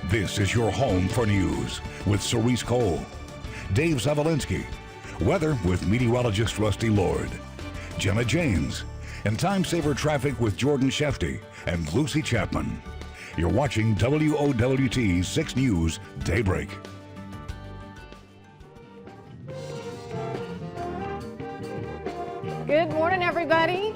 This is your home for news with Cerise Cole, Dave Zavolinsky, weather with meteorologist Rusty Lord, Jenna James, and time saver traffic with Jordan Shefty and Lucy Chapman. You're watching WOWT 6 News Daybreak. Good morning, everybody.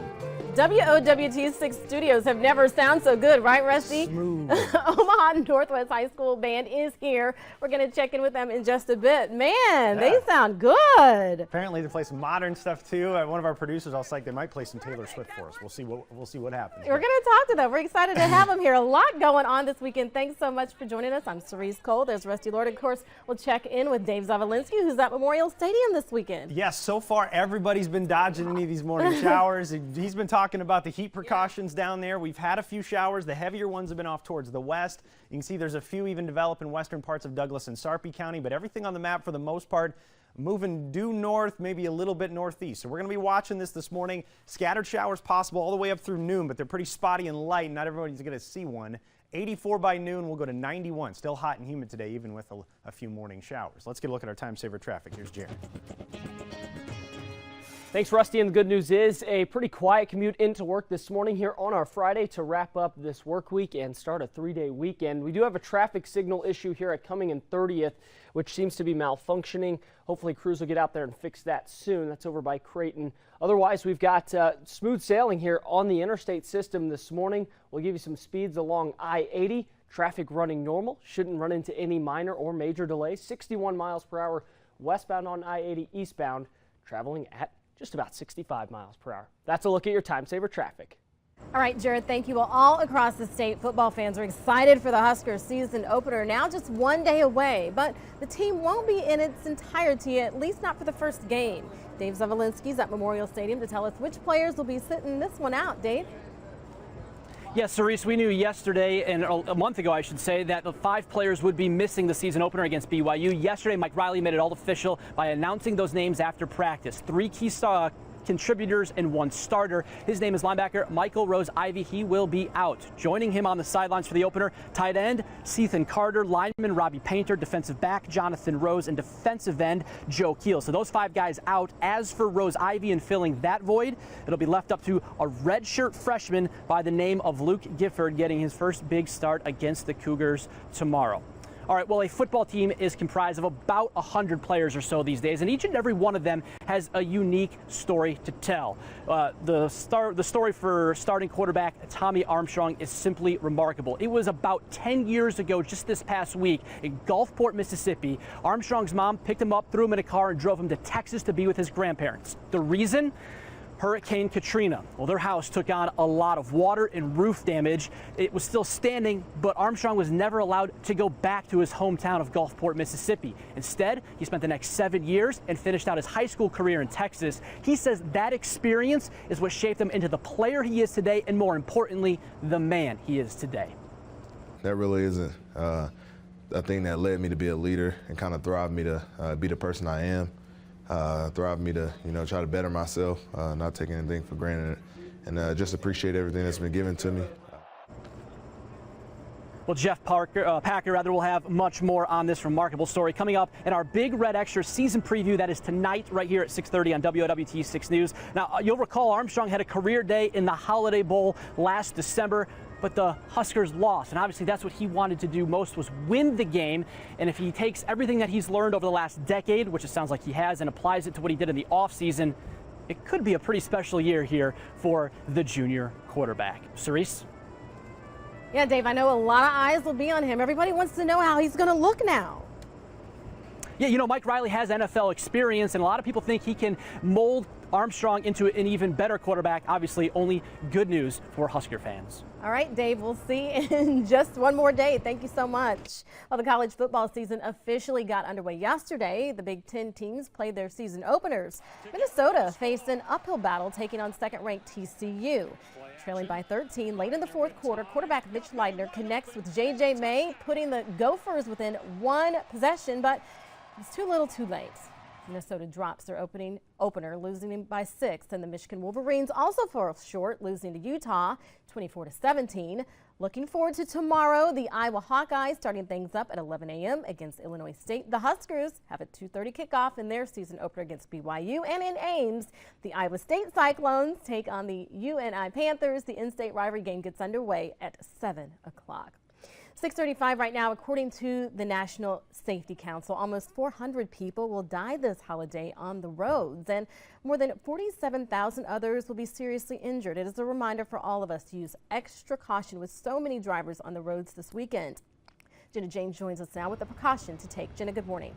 WOWT 6 studios have never sounded so good, right, Rusty? Smooth. Omaha Northwest High School Band is here. We're going to check in with them in just a bit. Man, They sound good. Apparently they play some modern stuff too. One of our producers also like they might play some Taylor Swift for us. We'll see what happens. We're going to talk to them. We're excited to have them here. A lot going on this weekend. Thanks so much for joining us. I'm Cerise Cole. There's Rusty Lord. Of course, we'll check in with Dave Zavolinsky, who's at Memorial Stadium this weekend. Yes, so far everybody's been dodging any of these morning showers. He's been talking about the heat precautions down there. We've had a few showers. The heavier ones have been off towards the west. You can see there's a few even develop in western parts of Douglas and Sarpy County, but everything on the map for the most part moving due north, maybe a little bit northeast. So we're going to be watching this morning. Scattered showers possible all the way up through noon, but they're pretty spotty and light. Not everybody's going to see one. 84 by noon, we'll go to 91. Still hot and humid today, even with a few morning showers. Let's get a look at our time saver traffic. Here's Jared. Thanks, Rusty, and the good news is a pretty quiet commute into work this morning here on our Friday to wrap up this work week and start a 3-day weekend. We do have a traffic signal issue here at Cumming and 30th, which seems to be malfunctioning. Hopefully crews will get out there and fix that soon. That's over by Creighton. Otherwise, we've got smooth sailing here on the interstate system this morning. We'll give you some speeds along I-80. Traffic running normal. Shouldn't run into any minor or major delays. 61 miles per hour westbound on I-80, eastbound traveling at just about 65 miles per hour. That's a look at your time saver traffic. All right, Jared, thank you. Well, all across the state, football fans are excited for the Huskers season opener, now just one day away. But the team won't be in its entirety, at least not for the first game. Dave Zavolinsky's at Memorial Stadium to tell us which players will be sitting this one out. Dave? Yes, Cerise, we knew yesterday, and a month ago, I should say, that the 5 players would be missing the season opener against BYU. Yesterday, Mike Riley made it all official by announcing those names after practice. 3 key contributors and 1 starter. His name is linebacker Michael Rose-Ivy. He will be out. Joining him on the sidelines for the opener, tight end Sethan Carter, lineman Robbie Painter, defensive back Jonathan Rose, and defensive end Joe Keel. So those 5 guys out. As for Rose-Ivy and filling that void, it'll be left up to a redshirt freshman by the name of Luke Gifford getting his first big start against the Cougars tomorrow. All right, well, a football team is comprised of about 100 players or so these days, and each and every one of them has a unique story to tell. The story for starting quarterback Tommy Armstrong is simply remarkable. It was about 10 years ago, just this past week, in Gulfport, Mississippi. Armstrong's mom picked him up, threw him in a car, and drove him to Texas to be with his grandparents. The reason? Hurricane Katrina. Well, their house took on a lot of water and roof damage. It was still standing, but Armstrong was never allowed to go back to his hometown of Gulfport, Mississippi. Instead, he spent the next 7 years and finished out his high school career in Texas. He says that experience is what shaped him into the player he is today, and more importantly, the man he is today. That really isn't a thing that led me to be a leader and kind of thrived me to be the person I am. Thrive me to, try to better myself, not take anything for granted, and just appreciate everything that's been given to me. Well, Jeff Packer will have much more on this remarkable story coming up in our Big Red Extra season preview that is tonight right here at 6:30 on WOWT 6 News. Now, you'll recall Armstrong had a career day in the Holiday Bowl last December, but the Huskers lost, and obviously that's what he wanted to do most, was win the game. And if he takes everything that he's learned over the last decade, which it sounds like he has, and applies it to what he did in the offseason, it could be a pretty special year here for the junior quarterback. Cerise? Yeah, Dave, I know a lot of eyes will be on him. Everybody wants to know how he's going to look now. Yeah, Mike Riley has NFL experience, and a lot of people think he can mold Armstrong into an even better quarterback. Obviously, only good news for Husker fans. All right, Dave, we'll see in just one more day. Thank you so much. Well, the college football season officially got underway yesterday. The Big Ten teams played their season openers. Minnesota faced an uphill battle taking on second-ranked TCU. Trailing by 13 late in the fourth quarter, quarterback Mitch Leidner connects with J.J. May, putting the Gophers within 1 possession, but it's too little too late. Minnesota drops their opener, losing by 6, and the Michigan Wolverines also fall short, losing to Utah 24-17. Looking forward to tomorrow, the Iowa Hawkeyes starting things up at 11 a.m. against Illinois State. The Huskers have a 2:30 kickoff in their season opener against BYU, and in Ames, the Iowa State Cyclones take on the UNI Panthers. The in-state rivalry game gets underway at 7 o'clock. 6:35 right now. According to the National Safety Council, almost 400 people will die this holiday on the roads, and more than 47,000 others will be seriously injured. It is a reminder for all of us to use extra caution with so many drivers on the roads this weekend. Jenna James joins us now with the precaution to take. Jenna, good morning.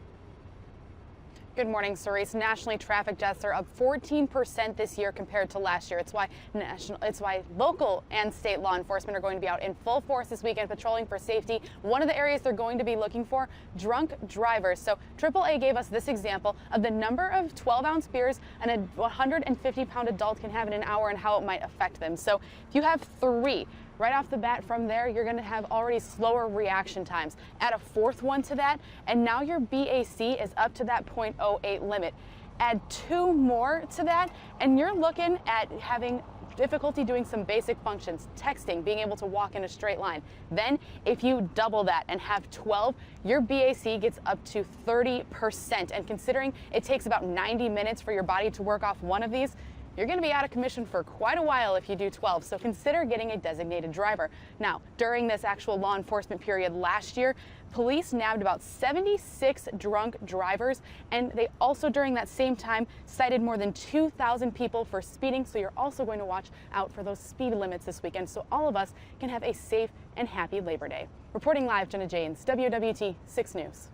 Good morning, Cerise. Nationally, traffic deaths are up 14% this year compared to last year. It's why local and state law enforcement are going to be out in full force this weekend patrolling for safety. One of the areas they're going to be looking for, drunk drivers. So AAA gave us this example of the number of 12-ounce beers and a 150-pound adult can have in an hour and how it might affect them. So if you have 3, right off the bat from there, you're going to have already slower reaction times. Add a 4th one to that, and now your BAC is up to that 0.08 limit. Add 2 more to that, and you're looking at having difficulty doing some basic functions, texting, being able to walk in a straight line. Then, if you double that and have 12, your BAC gets up to 30%. And considering it takes about 90 minutes for your body to work off one of these, you're going to be out of commission for quite a while if you do 12, so consider getting a designated driver. Now, during this actual law enforcement period last year, police nabbed about 76 drunk drivers, and they also during that same time cited more than 2,000 people for speeding, so you're also going to watch out for those speed limits this weekend so all of us can have a safe and happy Labor Day. Reporting live, Jenna James, WWT 6 News.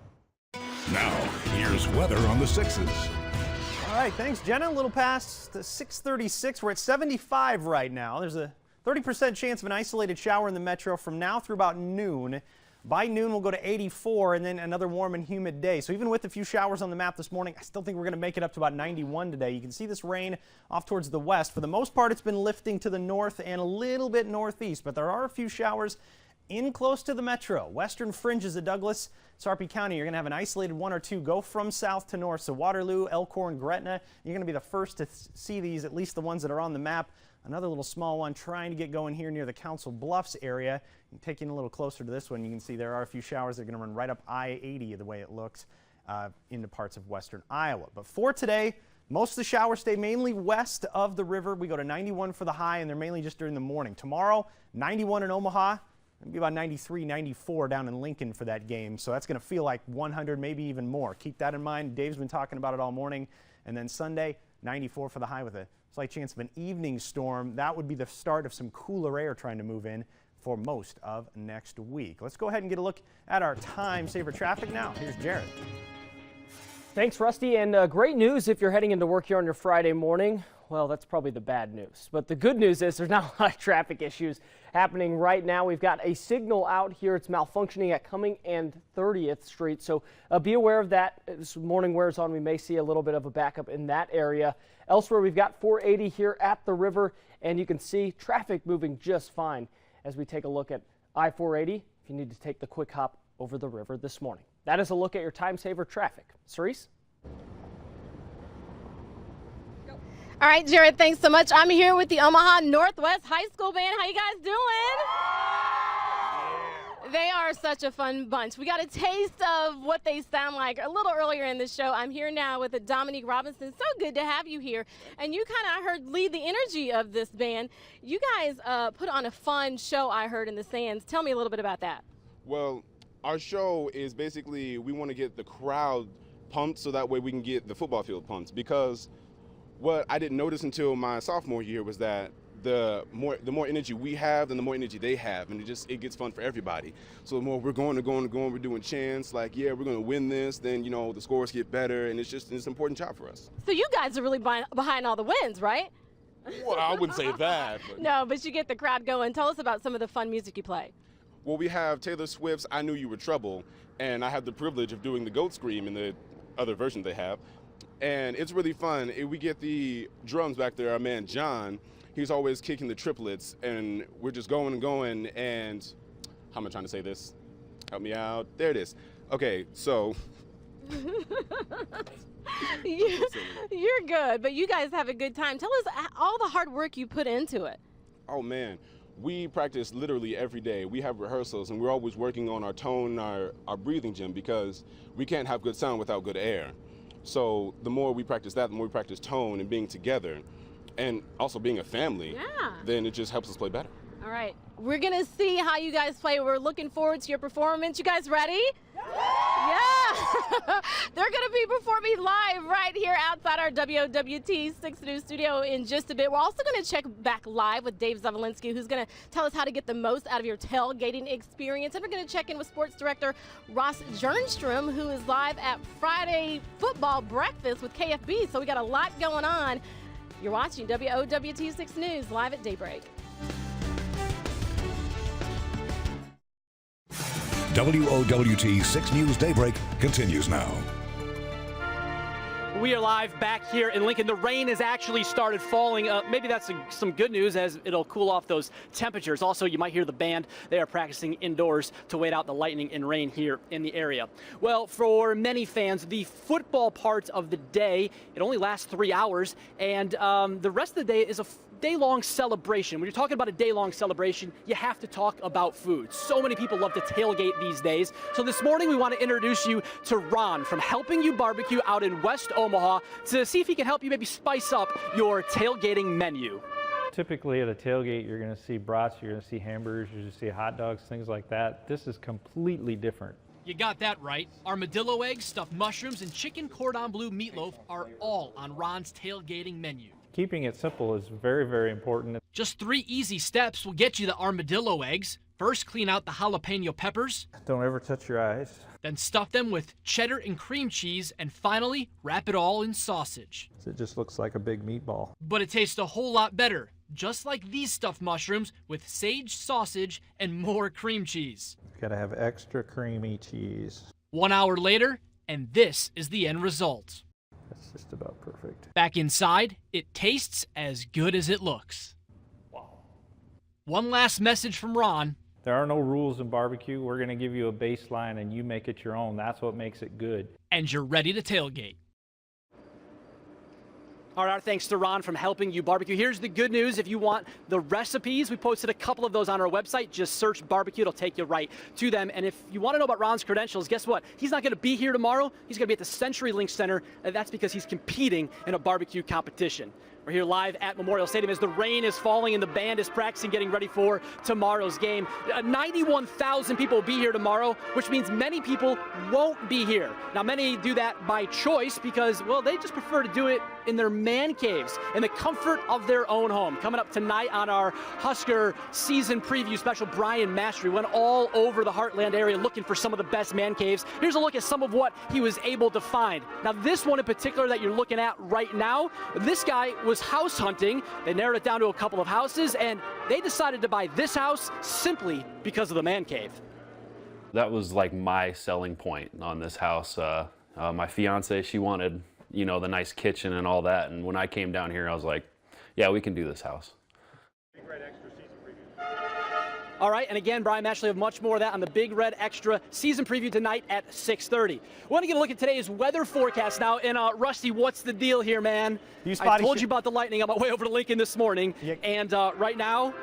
Now, here's weather on the 6s. All right, thanks, Jenna. A little past the 6:36. We're at 75 right now. There's a 30% chance of an isolated shower in the metro from now through about noon. By noon, we'll go to 84 and then another warm and humid day. So even with a few showers on the map this morning, I still think we're going to make it up to about 91 today. You can see this rain off towards the west. For the most part, it's been lifting to the north and a little bit northeast, but there are a few showers in close to the metro. Western fringes of Douglas, Sarpy County, you're going to have an isolated 1 or 2 go from south to north. So Waterloo, Elkhorn, Gretna, you're going to be the first to see these, at least the ones that are on the map. Another little small one trying to get going here near the Council Bluffs area. Taking a little closer to this one, you can see there are a few showers that are going to run right up I-80 the way it looks into parts of western Iowa. But for today, most of the showers stay mainly west of the river. We go to 91 for the high, and they're mainly just during the morning. Tomorrow, 91 in Omaha. Maybe about 93, 94 down in Lincoln for that game. So that's going to feel like 100, maybe even more. Keep that in mind. Dave's been talking about it all morning. And then Sunday, 94 for the high with a slight chance of an evening storm. That would be the start of some cooler air trying to move in for most of next week. Let's go ahead and get a look at our time saver traffic now. Here's Jared. Thanks, Rusty, and great news if you're heading into work here on your Friday morning. Well, that's probably the bad news. But the good news is there's not a lot of traffic issues happening right now. We've got a signal out here. It's malfunctioning at Cumming and 30th Street. So be aware of that. As morning wears on, we may see a little bit of a backup in that area. Elsewhere, we've got 480 here at the river, and you can see traffic moving just fine as we take a look at I-480 if you need to take the quick hop over the river this morning. That is a look at your time saver traffic. Cerise? All right, Jared, thanks so much. I'm here with the Omaha Northwest High School Band. How you guys doing? Yeah. They are such a fun bunch. We got a taste of what they sound like a little earlier in the show. I'm here now with Dominique Robinson. So good to have you here. And you kind of, I heard, lead the energy of this band. You guys put on a fun show, I heard, in the stands. Tell me a little bit about that. Well, our show is basically we want to get the crowd pumped so that way we can get the football field pumped, because what I didn't notice until my sophomore year was that the more energy we have, then the more energy they have, and it gets fun for everybody. So the more we're going, we're doing chants like, yeah, we're going to win this, then the scores get better, and it's an important job for us. So you guys are really behind all the wins, right? Well, I wouldn't say that. But. No, but you get the crowd going. Tell us about some of the fun music you play. Well, we have Taylor Swift's I Knew You Were Trouble, and I have the privilege of doing the Goat Scream in the other version they have. And it's really fun. We get the drums back there, our man John, he's always kicking the triplets, and we're just going and going, and how am I trying to say this? Help me out. There it is. Okay, so You're good, but you guys have a good time. Tell us all the hard work you put into it. Oh man, we practice literally every day. We have rehearsals and we're always working on our tone, our breathing, Jim, because we can't have good sound without good air. So the more we practice that, the more we practice tone and being together and also being a family, then it just helps us play better. All right, we're gonna see how you guys play. We're looking forward to your performance. You guys ready? Yeah! They're gonna be performing live right here outside our WOWT 6 News studio in just a bit. We're also gonna check back live with Dave Zavolinsky, who's gonna tell us how to get the most out of your tailgating experience. And we're gonna check in with sports director Ross Jernstrom, who is live at Friday football breakfast with KFB. So we got a lot going on. You're watching WOWT 6 News live at Daybreak. WOWT 6 News Daybreak continues now. We are live back here in Lincoln. The rain has actually started falling. Maybe that's some good news as it'll cool off those temperatures. Also, you might hear the band. They are practicing indoors to wait out the lightning and rain here in the area. Well, for many fans, the football part of the day, it only lasts 3 hours, and the rest of the day is a day-long celebration. When you're talking about a day-long celebration, you have to talk about food. So many people love to tailgate these days. So this morning we want to introduce you to Ron from Helping You Barbecue out in West Omaha to see if he can help you maybe spice up your tailgating menu. Typically at a tailgate, you're going to see brats, you're going to see hamburgers, you're going to see hot dogs, things like that. This is completely different. You got that right. Armadillo eggs, stuffed mushrooms, and chicken cordon bleu meatloaf are all on Ron's tailgating menu. Keeping it simple is very, very important. Just 3 easy steps will get you the armadillo eggs. First, clean out the jalapeno peppers. Don't ever touch your eyes. Then stuff them with cheddar and cream cheese, and finally, wrap it all in sausage. It just looks like a big meatball. But it tastes a whole lot better, just like these stuffed mushrooms with sage sausage and more cream cheese. Gotta have extra creamy cheese. 1 hour later, and this is the end result. That's just about perfect. Back inside, it tastes as good as it looks. Wow. One last message from Ron. There are no rules in barbecue. We're going to give you a baseline and you make it your own. That's what makes it good. And you're ready to tailgate. All right, our thanks to Ron from Helping You Barbecue. Here's the good news. If you want the recipes, we posted a couple of those on our website. Just search barbecue. It'll take you right to them. And if you want to know about Ron's credentials, guess what? He's not going to be here tomorrow. He's going to be at the CenturyLink Center. And that's because he's competing in a barbecue competition. We're here live at Memorial Stadium as the rain is falling and the band is practicing, getting ready for tomorrow's game. 91,000 people will be here tomorrow, which means many people won't be here. Now, many do that by choice because, well, they just prefer to do it in their man caves, in the comfort of their own home. Coming up tonight on our Husker season preview special, Brian Mastery went all over the Heartland area looking for some of the best man caves. Here's a look at some of what he was able to find. Now, this one in particular that you're looking at right now, this guy was house hunting. They narrowed it down to a couple of houses, and they decided to buy this house simply because of the man cave. That was like my selling point on this house. My fiance, she wanted, you know, the nice kitchen and all that, and when I came down here, I was like, yeah, we can do this house. Big Red Extra season preview. All right, and again, Brian Mastery have much more of that on the Big Red Extra season preview tonight at 6:30. We want to get a look at today's weather forecast now. And Rusty, what's the deal here, man? I told you about the lightning on my way over to Lincoln this morning, and right now,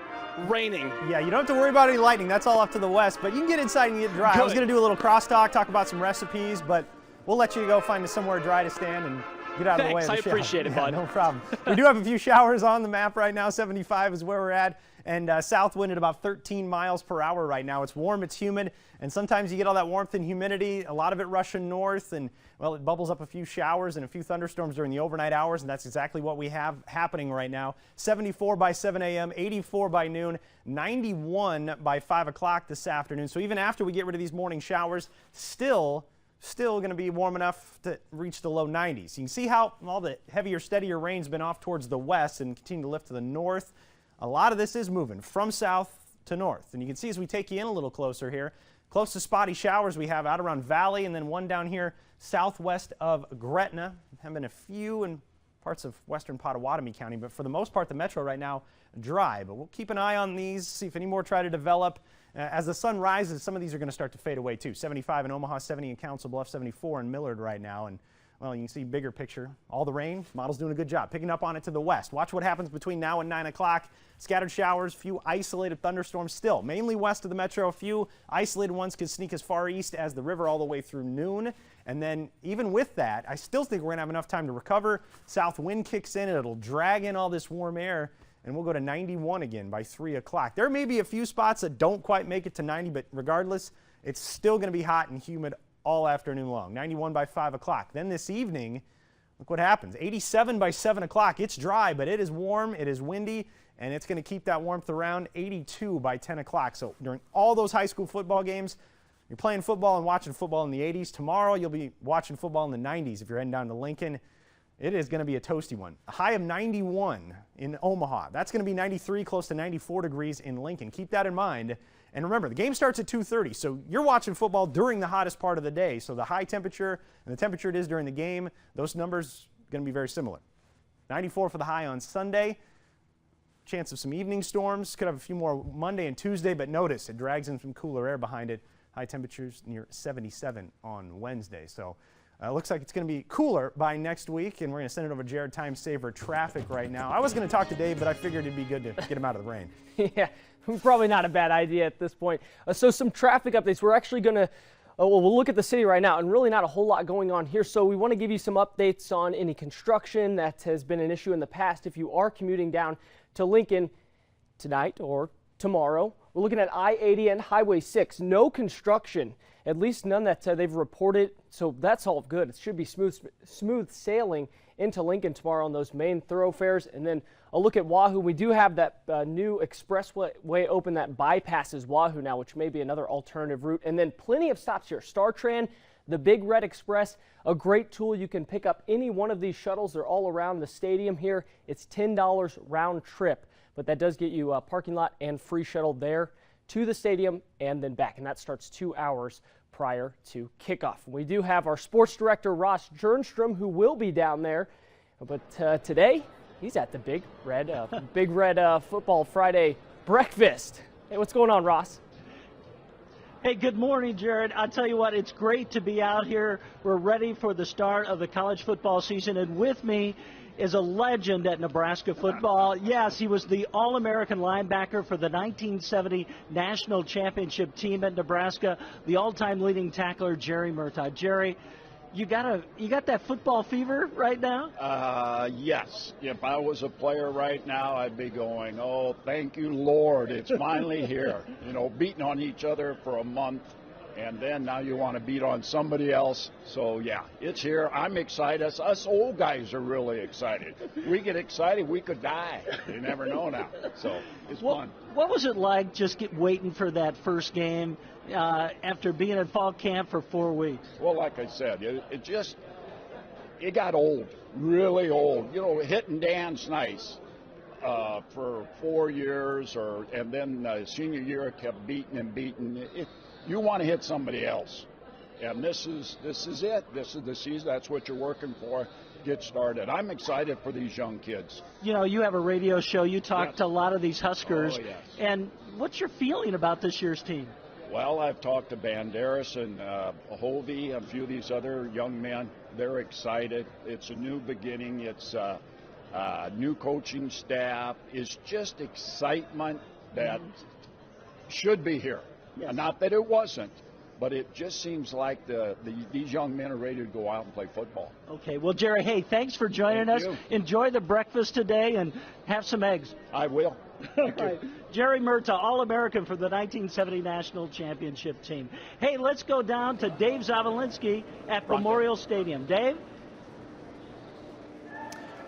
raining. Yeah, you don't have to worry about any lightning. That's all up to the west, but you can get inside and get dry. I was going to do a little crosstalk, talk about some recipes, but we'll let you go find somewhere dry to stand and get out of the way of the I appreciate it, bud. No problem. We do have a few showers on the map right now. 75 is where we're at, and south wind at about 13 miles per hour right now. It's warm, it's humid, and sometimes you get all that warmth and humidity, a lot of it rushing north, and, well, it bubbles up a few showers and a few thunderstorms during the overnight hours, and that's exactly what we have happening right now. 74 by 7 a.m., 84 by noon, 91 by 5 o'clock this afternoon. So even after we get rid of these morning showers, still going to be warm enough to reach the low 90s. You can see how all the heavier, steadier rain's been off towards the west and continue to lift to the north. A lot of this is moving from south to north. And you can see as we take you in a little closer here, close to spotty showers we have out around Valley and then one down here southwest of Gretna. Having a few in parts of western Pottawatomie County, but for the most part the metro right now dry. But we'll keep an eye on these, see if any more try to develop. As the sun rises, some of these are going to start to fade away too. 75 in Omaha, 70 in Council Bluffs, 74 in Millard right now. And well, you can see bigger picture. All the rain, model's doing a good job picking up on it to the west. Watch what happens between now and 9 o'clock. Scattered showers, few isolated thunderstorms still, mainly west of the metro. A few isolated ones could sneak as far east as the river all the way through noon. And then even with that, I still think we're going to have enough time to recover. South wind kicks in, and it'll drag in all this warm air, and we'll go to 91 again by 3 o'clock. There may be a few spots that don't quite make it to 90, but regardless, it's still going to be hot and humid all afternoon long. 91 by 5 o'clock. Then this evening, look what happens. 87 by 7 o'clock. It's dry, but it is warm, it is windy, and it's going to keep that warmth around. 82 by 10 o'clock. So during all those high school football games, you're playing football and watching football in the 80s. Tomorrow, you'll be watching football in the 90s if you're heading down to Lincoln. It is going to be a toasty one. A high of 91 in Omaha. That's going to be 93, close to 94 degrees in Lincoln. Keep that in mind. And remember, the game starts at 2:30, so you're watching football during the hottest part of the day. So the high temperature and the temperature it is during the game, those numbers are going to be very similar. 94 for the high on Sunday. Chance of some evening storms. Could have a few more Monday and Tuesday, but notice it drags in some cooler air behind it. High temperatures near 77 on Wednesday. So looks like it's going to be cooler by next week, and we're going to send it over to Jared Time Saver Traffic right now. I was going to talk to Dave, but I figured it'd be good to get him out of the rain. Yeah, probably not a bad idea at this point. So some traffic updates. We're actually going to we'll look at the city right now, and really not a whole lot going on here. So we want to give you some updates on any construction that has been an issue in the past. If you are commuting down to Lincoln tonight or tomorrow, we're looking at I-80 and Highway 6. No construction, at least none that they've reported. So that's all good. It should be smooth sailing into Lincoln tomorrow on those main thoroughfares. And then a look at Wahoo. We do have that new expressway open that bypasses Wahoo now, which may be another alternative route. And then plenty of stops here. StarTran, the Big Red Express, a great tool. You can pick up any one of these shuttles. They're all around the stadium here. It's $10 round trip, but that does get you a parking lot and free shuttle there to the stadium and then back. And that starts 2 hours prior to kickoff. We do have our sports director, Ross Jernstrom, who will be down there. But today, he's at the Big Red Football Friday breakfast. Hey, what's going on, Ross? Hey, good morning, Jared. I'll tell you what, it's great to be out here. We're ready for the start of the college football season, and with me is a legend at Nebraska football. Yes, he was the All-American linebacker for the 1970 National Championship team at Nebraska, the all-time leading tackler, Jerry Murtaugh. Jerry, you got that football fever right now? Yes. If I was a player right now, I'd be going, oh, thank you, Lord, it's finally here. You know, beating on each other for a month, and then now you want to beat on somebody else. So, yeah, it's here. I'm excited. Us old guys are really excited. We get excited, we could die. You never know now. So, it's fun. What was it like just waiting for that first game after being at fall camp for 4 weeks? Well, like I said, it got old, really old. You know, hit and dance nice for 4 years, and then senior year kept beating and beating. You want to hit somebody else, and this is it. This is the season. That's what you're working for. Get started. I'm excited for these young kids. You know, you have a radio show. You talk to a lot of these Huskers. Oh, yes. And what's your feeling about this year's team? Well, I've talked to Banderas and Hovey, a few of these other young men. They're excited. It's a new beginning. It's a new coaching staff. It's just excitement that should be here. Yes. Not that it wasn't, but it just seems like these young men are ready to go out and play football. Okay. Well, Jerry, hey, thanks for joining us. Enjoy the breakfast today and have some eggs. I will. Thank you. Right. Jerry Murtaugh, All-American for the 1970 National Championship team. Hey, let's go down to Dave Zavolinsky at Memorial Stadium. Dave?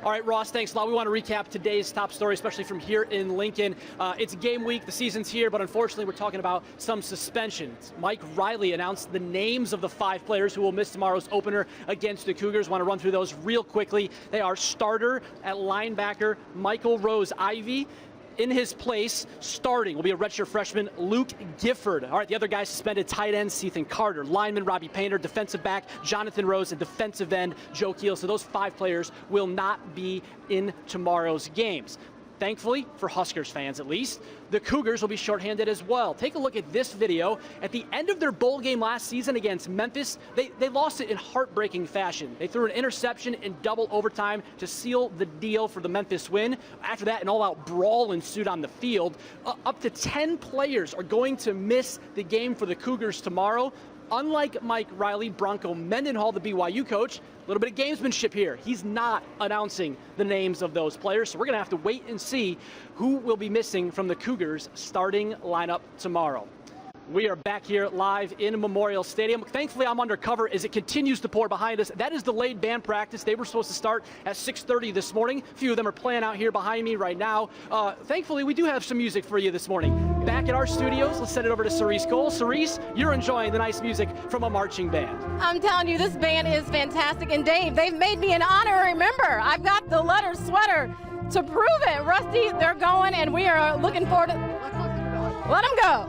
All right, Ross, thanks a lot. We want to recap today's top story, especially from here in Lincoln. It's game week. The season's here, but unfortunately, we're talking about some suspensions. Mike Riley announced the names of the 5 players who will miss tomorrow's opener against the Cougars. Want to run through those real quickly. They are starter at linebacker Michael Rose-Ivy. In his place, starting will be a redshirt freshman, Luke Gifford. All right, the other guys suspended: tight end Ethan Carter, lineman Robbie Painter, defensive back Jonathan Rose, and defensive end Joe Keel. So those 5 players will not be in tomorrow's games. Thankfully, for Huskers fans at least, the Cougars will be shorthanded as well. Take a look at this video. At the end of their bowl game last season against Memphis, they lost it in heartbreaking fashion. They threw an interception in double overtime to seal the deal for the Memphis win. After that, an all-out brawl ensued on the field. Up to 10 players are going to miss the game for the Cougars tomorrow. Unlike Mike Riley, Bronco Mendenhall, the BYU coach, a little bit of gamesmanship here. He's not announcing the names of those players, so we're going to have to wait and see who will be missing from the Cougars starting lineup tomorrow. We are back here live in Memorial Stadium. Thankfully, I'm undercover as it continues to pour behind us. That is delayed band practice. They were supposed to start at 6:30 this morning. A few of them are playing out here behind me right now. Thankfully, we do have some music for you this morning. Back at our studios, let's send it over to Cerise Cole. Cerise, you're enjoying the nice music from a marching band. I'm telling you, this band is fantastic. And Dave, they've made me an honorary member. I've got the letter sweater to prove it. Rusty, they're going, and we are looking forward to... Let them go.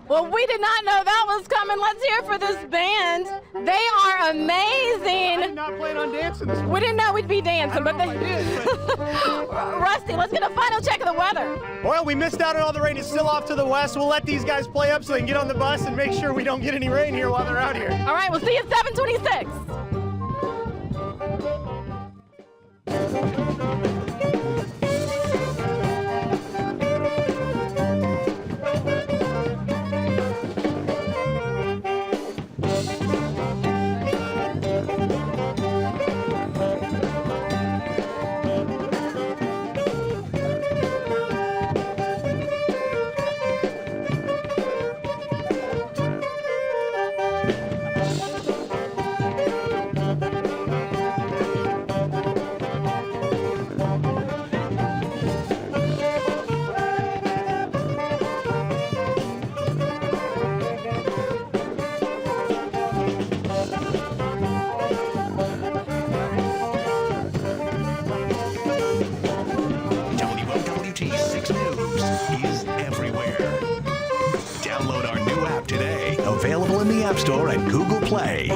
Well, we did not know that was coming. Let's hear for this band. They are amazing. I did not plan on dancing this morning. We didn't know we'd be dancing, but they Rusty, let's get a final check of the weather. Well, we missed out on all the rain. It's still off to the west. We'll let these guys play up so they can get on the bus and make sure we don't get any rain here while they're out here. All right, we'll see you at 7:26. Available in the App Store and Google Play.